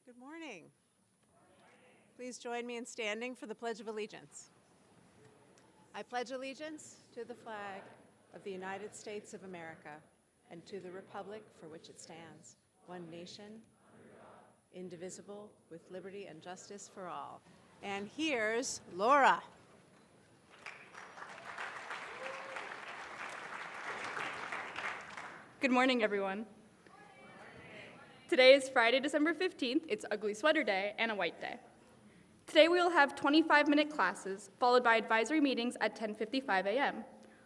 Good morning. Please join me in standing for the Pledge of Allegiance. I pledge allegiance to the flag of the United States of America and to the republic for which it stands, one nation, indivisible, with liberty and justice for all. And here's Laura. Good morning, everyone. Today is Friday, December 15th. It's Ugly Sweater Day and a White Day. Today we will have 25-minute classes, followed by advisory meetings at 10:55 a.m.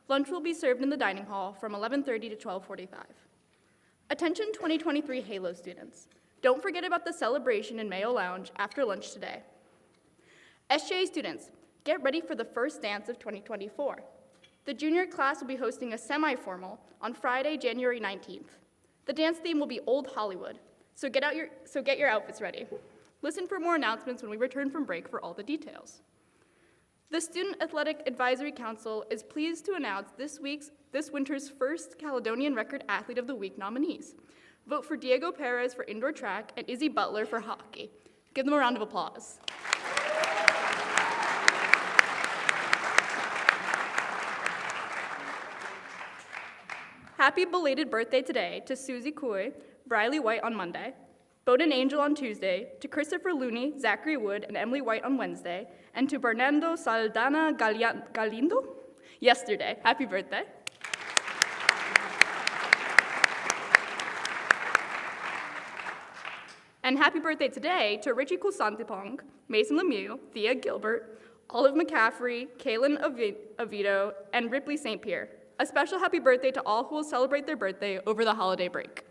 Lunch will be served in the dining hall from 11:30 to 12:45. Attention 2023 Halo students. Don't forget about the celebration in Mayo Lounge after lunch today. SJA students, get ready for the first dance of 2024. The junior class will be hosting a semi-formal on Friday, January 19th. The dance theme will be Old Hollywood, so get your outfits ready. Listen for more announcements when we return from break for all the details. The Student Athletic Advisory Council is pleased to announce this winter's first Caledonian Record Athlete of the Week nominees. Vote for Diego Perez for indoor track and Izzy Butler for hockey. Give them a round of applause. Happy belated birthday today to Susie Coy, Briley White on Monday, Bowden Angel on Tuesday, to Christopher Looney, Zachary Wood, and Emily White on Wednesday, and to Bernardo Saldana Galindo yesterday. Happy birthday. And happy birthday today to Richie Kusantipong, Mason Lemieux, Thea Gilbert, Olive McCaffrey, Kaylin Avito, and Ripley St. Pierre. A special happy birthday to all who will celebrate their birthday over the holiday break.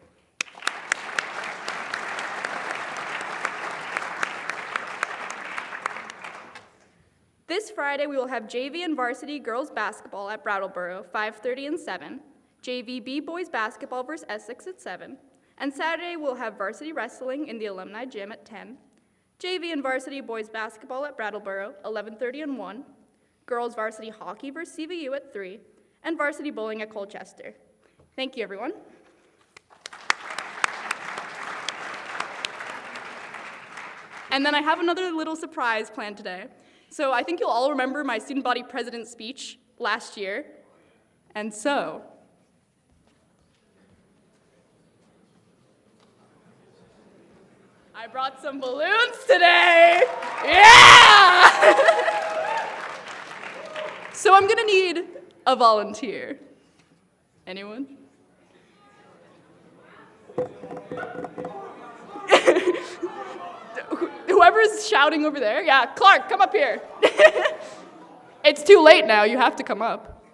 This Friday, we will have JV and varsity girls basketball at Brattleboro, 5:30 and 7, JV B-boys basketball versus Essex at 7, and Saturday, we'll have varsity wrestling in the alumni gym at 10, JV and varsity boys basketball at Brattleboro, 11:30 and 1, girls varsity hockey versus CVU at 3, and varsity bowling at Colchester. Thank you, everyone. And then I have another little surprise planned today. So I think you'll all remember my student body president speech last year. And so, I brought some balloons today. Yeah! So I'm gonna need a volunteer. Anyone? Whoever's shouting over there, yeah, Clark, come up here. It's too late now, you have to come up.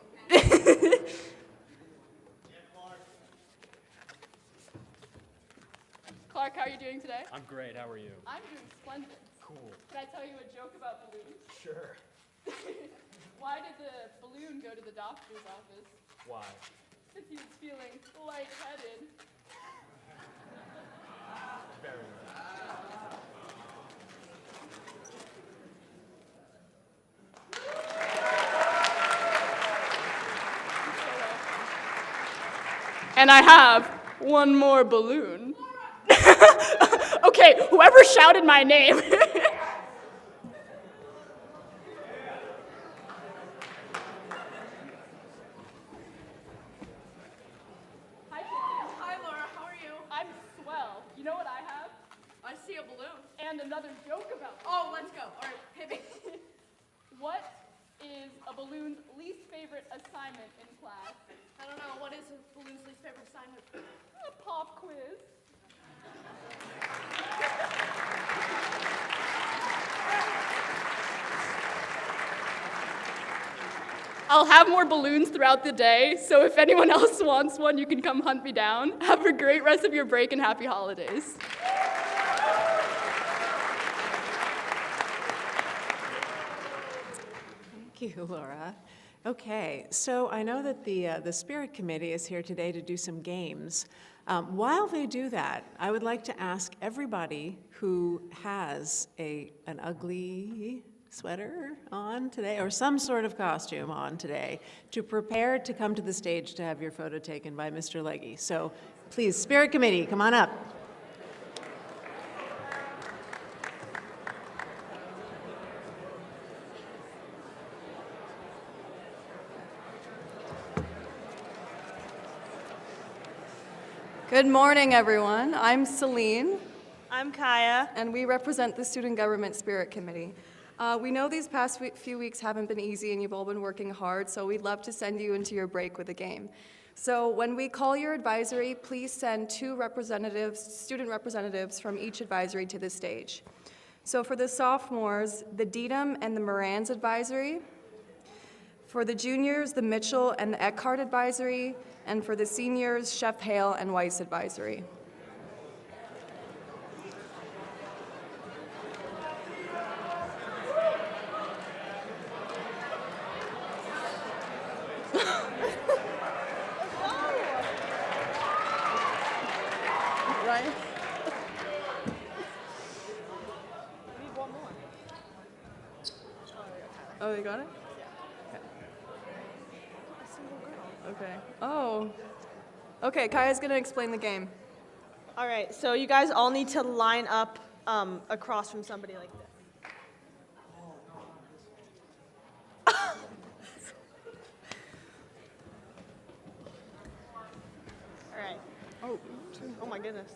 Clark, how are you doing today? I'm great, how are you? I'm doing splendid. Cool. Can I tell you a joke about balloons? Sure. Why did the balloon go to the doctor's office? Why? Because he was feeling lightheaded. Very well. And I have one more balloon. Okay, whoever shouted my name. Hi, Laura. How are you? I'm swell. You know what I have? I see a balloon. And another joke about Oh, let's go. All right, hit me. What is a balloon's least favorite assignment in class? I don't know. What is a balloon's least favorite assignment? A pop quiz. I'll have more balloons throughout the day, so if anyone else wants one, you can come hunt me down. Have a great rest of your break and happy holidays. Thank you, Laura. Okay, so I know that the Spirit Committee is here today to do some games. While they do that, I would like to ask everybody who has an ugly sweater on today, or some sort of costume on today, to prepare to come to the stage to have your photo taken by Mr. Legge. So please, Spirit Committee, come on up. Good morning, everyone. I'm Celine, I'm Kaya. and we represent the Student Government Spirit Committee. We know these past few weeks haven't been easy and you've all been working hard, so we'd love to send you into your break with a game. So when we call your advisory, please send 2 representatives, student representatives from each advisory to the stage. So for the sophomores, the Dedham and the Morans advisory. For the juniors, the Mitchell and the Eckhart advisory. And for the seniors, Chef Hale and Weiss advisory. Ryan? Oh, they got it? Okay. Oh. Okay, Kaya's gonna explain the game. All right, so you guys all need to line up across from somebody like this. All right. Oh my goodness.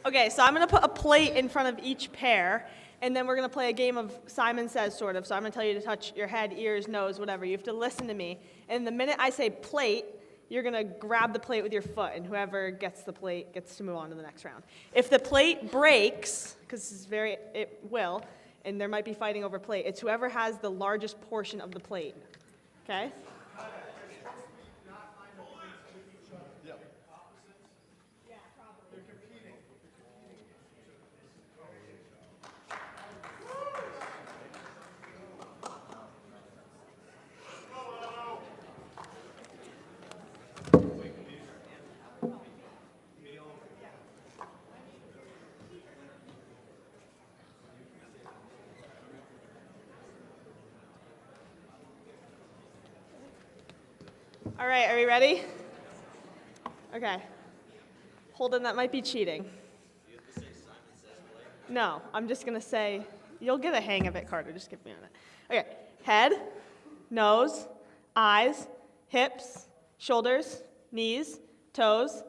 Okay, so I'm gonna put a plate in front of each pair, and then we're gonna play a game of Simon Says, sort of. So I'm gonna tell you to touch your head, ears, nose, whatever. You have to listen to me, and the minute I say plate, you're gonna grab the plate with your foot, and whoever gets the plate gets to move on to the next round. If the plate breaks, because it will, and there might be fighting over plate, it's whoever has the largest portion of the plate, okay? All right, are we ready? Okay. Holden, that might be cheating. No, I'm just going to say, you'll get a hang of it, Carter. Just give me a minute. Okay. Head, nose, eyes, hips, shoulders, knees, toes,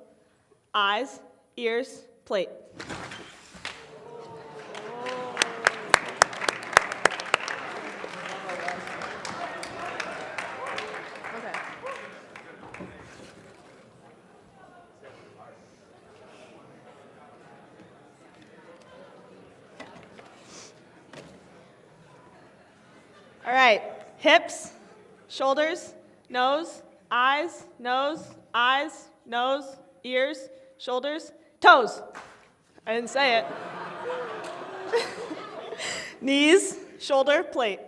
eyes, ears, plate. Okay. All right, hips, shoulders, nose, eyes, ears, shoulders, toes. I didn't say it. Knees, shoulder, plate.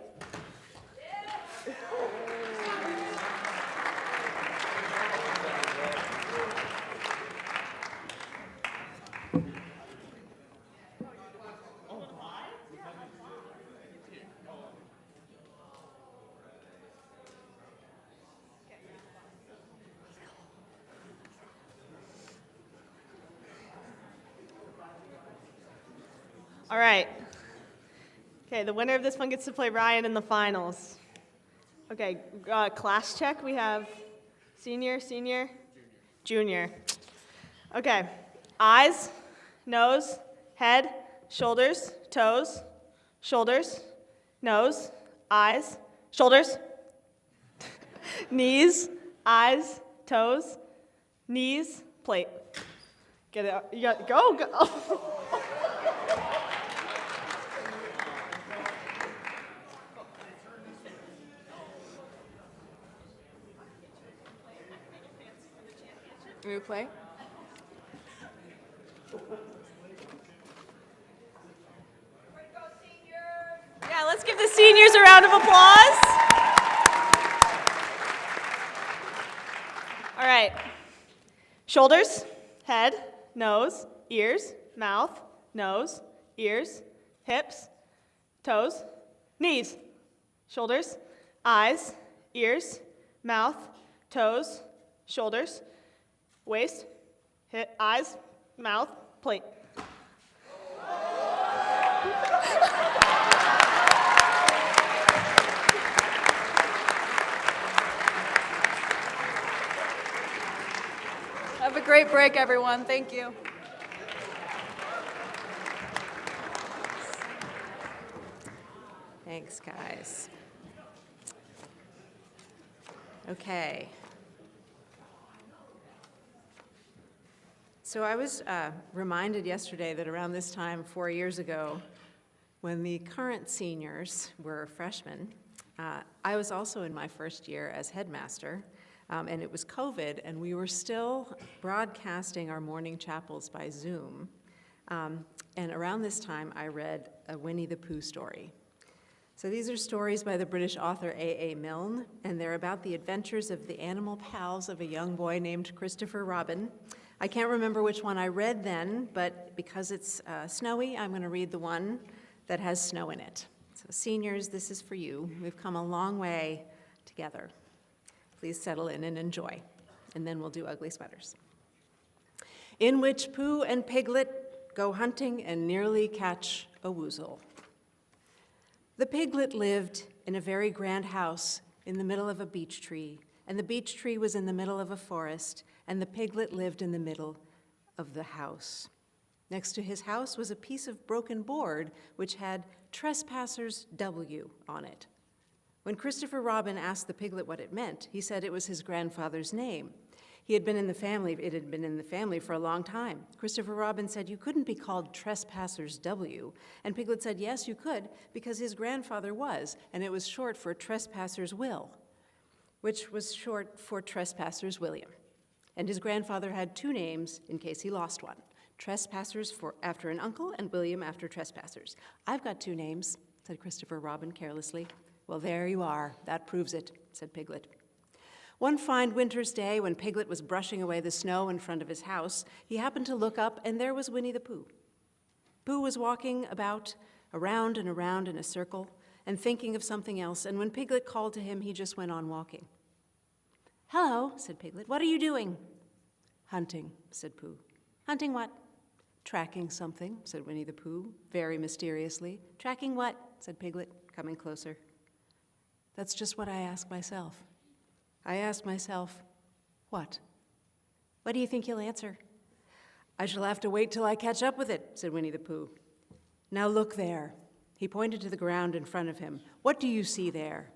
All right. Okay, the winner of this one gets to play Ryan in the finals. Okay, class check. We have senior, junior. Okay, eyes, nose, head, shoulders, toes, shoulders, nose, eyes, shoulders, knees, eyes, toes, knees, plate. Get it? You got go. You play? Yeah, let's give the seniors a round of applause. All right. Shoulders, head, nose, ears, mouth, nose, ears, hips, toes, knees, shoulders, eyes, ears, mouth, toes, shoulders, waist, hip, eyes, mouth, plate. Have a great break, everyone. Thank you. Thanks, guys. Okay. So I was reminded yesterday that around this time, 4 years ago, when the current seniors were freshmen, I was also in my first year as headmaster, and it was COVID, and we were still broadcasting our morning chapels by Zoom. And around this time, I read a Winnie the Pooh story. So these are stories by the British author A.A. Milne, and they're about the adventures of the animal pals of a young boy named Christopher Robin. I can't remember which one I read then, but because it's snowy, I'm going to read the one that has snow in it. So seniors, this is for you. We've come a long way together. Please settle in and enjoy, and then we'll do ugly sweaters. In which Pooh and Piglet go hunting and nearly catch a woozle. The piglet lived in a very grand house in the middle of a beech tree, and the beech tree was in the middle of a forest, and the piglet lived in the middle of the house. Next to his house was a piece of broken board which had Trespassers W on it. When Christopher Robin asked the piglet what it meant, he said it was his grandfather's name. It had been in the family for a long time. Christopher Robin said you couldn't be called Trespassers W, and Piglet said yes, you could, because his grandfather was, and it was short for Trespassers Will, which was short for Trespassers William. And his grandfather had two names in case he lost one, Trespassers after an uncle and William after Trespassers. I've got two names, said Christopher Robin carelessly. Well, there you are. That proves it, said Piglet. One fine winter's day, when Piglet was brushing away the snow in front of his house, he happened to look up, and there was Winnie the Pooh. Pooh was walking about, around and around in a circle, and thinking of something else, and when Piglet called to him, he just went on walking. Hello, said Piglet. What are you doing? Hunting, said Pooh. Hunting what? Tracking something, said Winnie the Pooh, very mysteriously. Tracking what? Said Piglet, coming closer. That's just what I ask myself. I ask myself, what? What do you think you'll answer? I shall have to wait till I catch up with it, said Winnie the Pooh. Now look there. He pointed to the ground in front of him. What do you see there?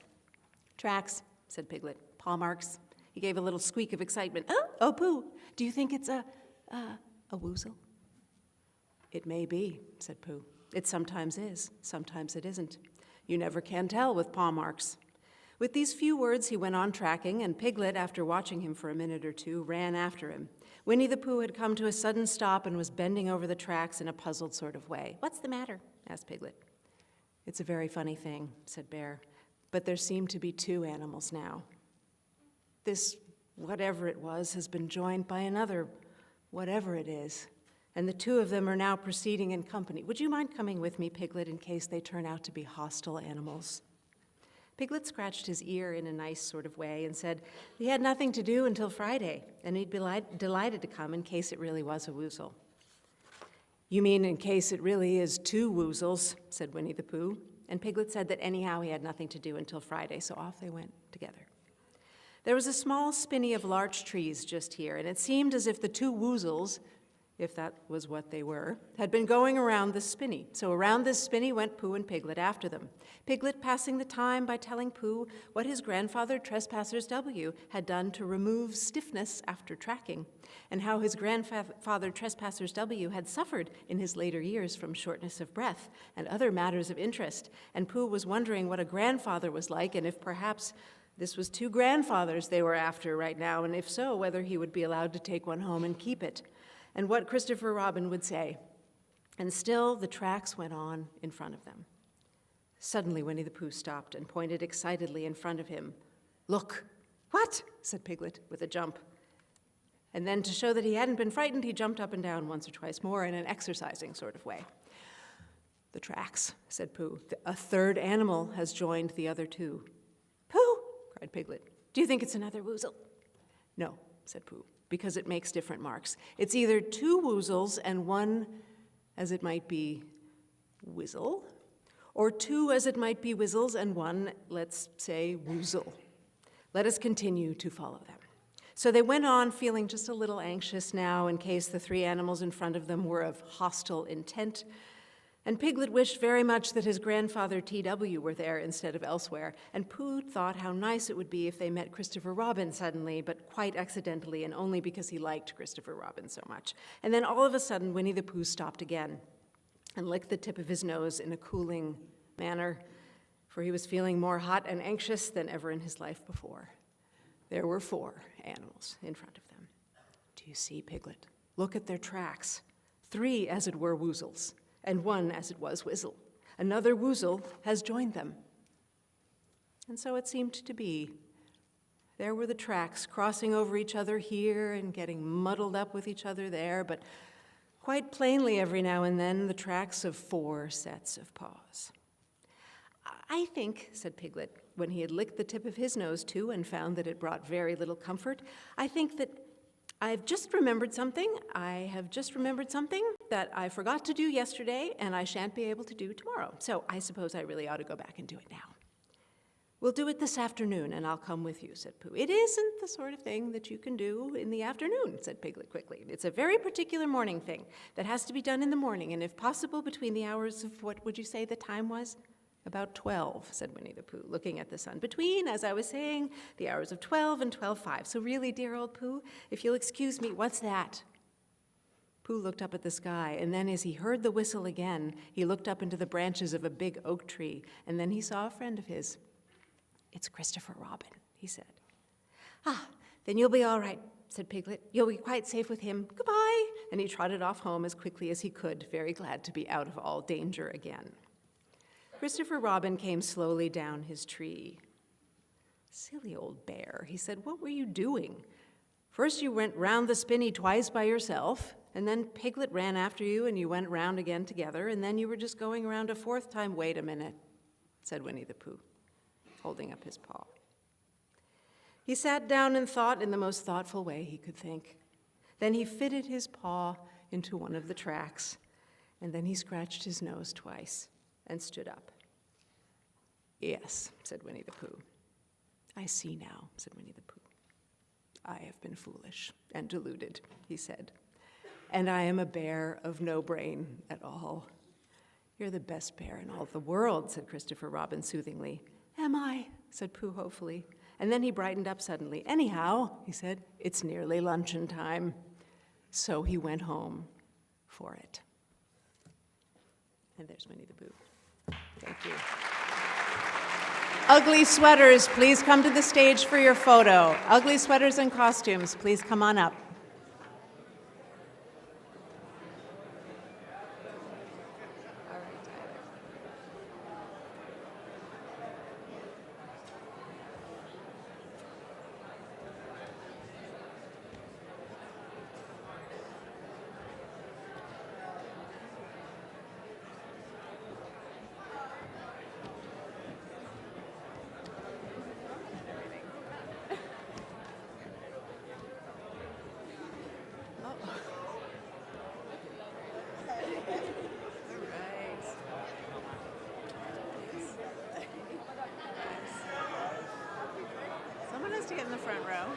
Tracks, said Piglet. Paw marks. He gave a little squeak of excitement. Oh, Pooh, do you think it's a woozle? It may be, said Pooh. It sometimes is, sometimes it isn't. You never can tell with paw marks. With these few words, he went on tracking, and Piglet, after watching him for a minute or two, ran after him. Winnie the Pooh had come to a sudden stop and was bending over the tracks in a puzzled sort of way. What's the matter? Asked Piglet. It's a very funny thing, said Bear, but there seem to be two animals now. This whatever it was has been joined by another whatever it is, and the two of them are now proceeding in company. Would you mind coming with me, Piglet, in case they turn out to be hostile animals? Piglet scratched his ear in a nice sort of way and said he had nothing to do until Friday, and he'd be delighted to come in case it really was a woozle. You mean in case it really is two woozles, said Winnie the Pooh, and Piglet said that anyhow he had nothing to do until Friday, so off they went together. There was a small spinney of larch trees just here, and it seemed as if the two woozles, if that was what they were, had been going around the spinney. So around this spinney went Pooh and Piglet after them. Piglet passing the time by telling Pooh what his grandfather Trespassers W had done to remove stiffness after tracking, and how his grandfather Trespassers W had suffered in his later years from shortness of breath and other matters of interest. And Pooh was wondering what a grandfather was like, and if perhaps this was two grandfathers they were after right now, and if so, whether he would be allowed to take one home and keep it, and what Christopher Robin would say. And still the tracks went on in front of them. Suddenly Winnie the Pooh stopped and pointed excitedly in front of him. Look! What? Said Piglet with a jump. And then to show that he hadn't been frightened, he jumped up and down once or twice more in an exercising sort of way. The tracks, said Pooh. A third animal has joined the other two. Pooh! Cried Piglet. Do you think it's another woozle? No, said Pooh, because it makes different marks. It's either two woozles and one, as it might be, whizzle, or two, as it might be, whizzles and one, let's say, woozle. Let us continue to follow them. So they went on feeling just a little anxious now in case the three animals in front of them were of hostile intent. And Piglet wished very much that his grandfather T.W. were there instead of elsewhere, and Pooh thought how nice it would be if they met Christopher Robin suddenly, but quite accidentally, and only because he liked Christopher Robin so much. And then all of a sudden, Winnie the Pooh stopped again and licked the tip of his nose in a cooling manner, for he was feeling more hot and anxious than ever in his life before. There were 4 animals in front of them. Do you see, Piglet? Look at their tracks. 3, as it were, woozles, and 1, as it was, Whizzle. Another woozle has joined them. And so it seemed to be. There were the tracks crossing over each other here and getting muddled up with each other there, but quite plainly every now and then the tracks of 4 sets of paws. I think, said Piglet, when he had licked the tip of his nose too and found that it brought very little comfort, I think that I've just remembered something. I have just remembered something that I forgot to do yesterday and I shan't be able to do tomorrow. So I suppose I really ought to go back and do it now. We'll do it this afternoon and I'll come with you, said Pooh. It isn't the sort of thing that you can do in the afternoon, said Piglet quickly. It's a very particular morning thing that has to be done in the morning, and if possible between the hours of, what would you say the time was? About 12, said Winnie the Pooh, looking at the sun. Between, as I was saying, the hours of 12 and 12:05. So really, dear old Pooh, if you'll excuse me, what's that? Pooh looked up at the sky, and then as he heard the whistle again, he looked up into the branches of a big oak tree, and then he saw a friend of his. It's Christopher Robin, he said. Ah, then you'll be all right, said Piglet. You'll be quite safe with him. Goodbye. And he trotted off home as quickly as he could, very glad to be out of all danger again. Christopher Robin came slowly down his tree. Silly old bear, he said, what were you doing? First you went round the spinney twice by yourself, and then Piglet ran after you and you went round again together, and then you were just going around a 4th time. Wait a minute, said Winnie the Pooh, holding up his paw. He sat down and thought in the most thoughtful way he could think. Then he fitted his paw into one of the tracks, and then he scratched his nose twice and stood up. Yes, said Winnie the Pooh. I see now, said Winnie the Pooh. I have been foolish and deluded, he said, and I am a bear of no brain at all. You're the best bear in all the world, said Christopher Robin soothingly. Am I? Said Pooh hopefully, and then he brightened up suddenly. Anyhow, he said, it's nearly luncheon time. So he went home for it. And there's Winnie the Pooh. Thank you. Ugly sweaters, please come to the stage for your photo. Ugly sweaters and costumes, please come on up. Someone has to get in the front row.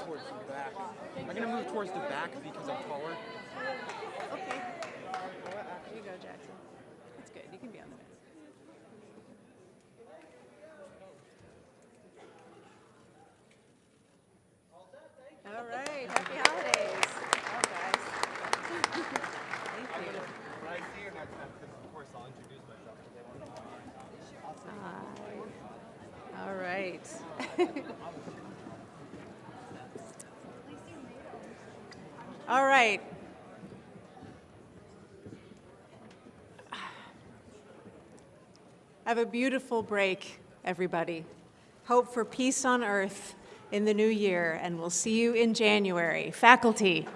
Towards the back. I'm going to move towards the back because I'm taller. Okay. Here you go, Jackson. That's good. You can be on the back. All right. Happy holidays. Oh, guys. Thank you. When I see you next time, of course, I'll introduce myself. All right. All right. Have a beautiful break, everybody. Hope for peace on earth in the new year, and we'll see you in January. Faculty.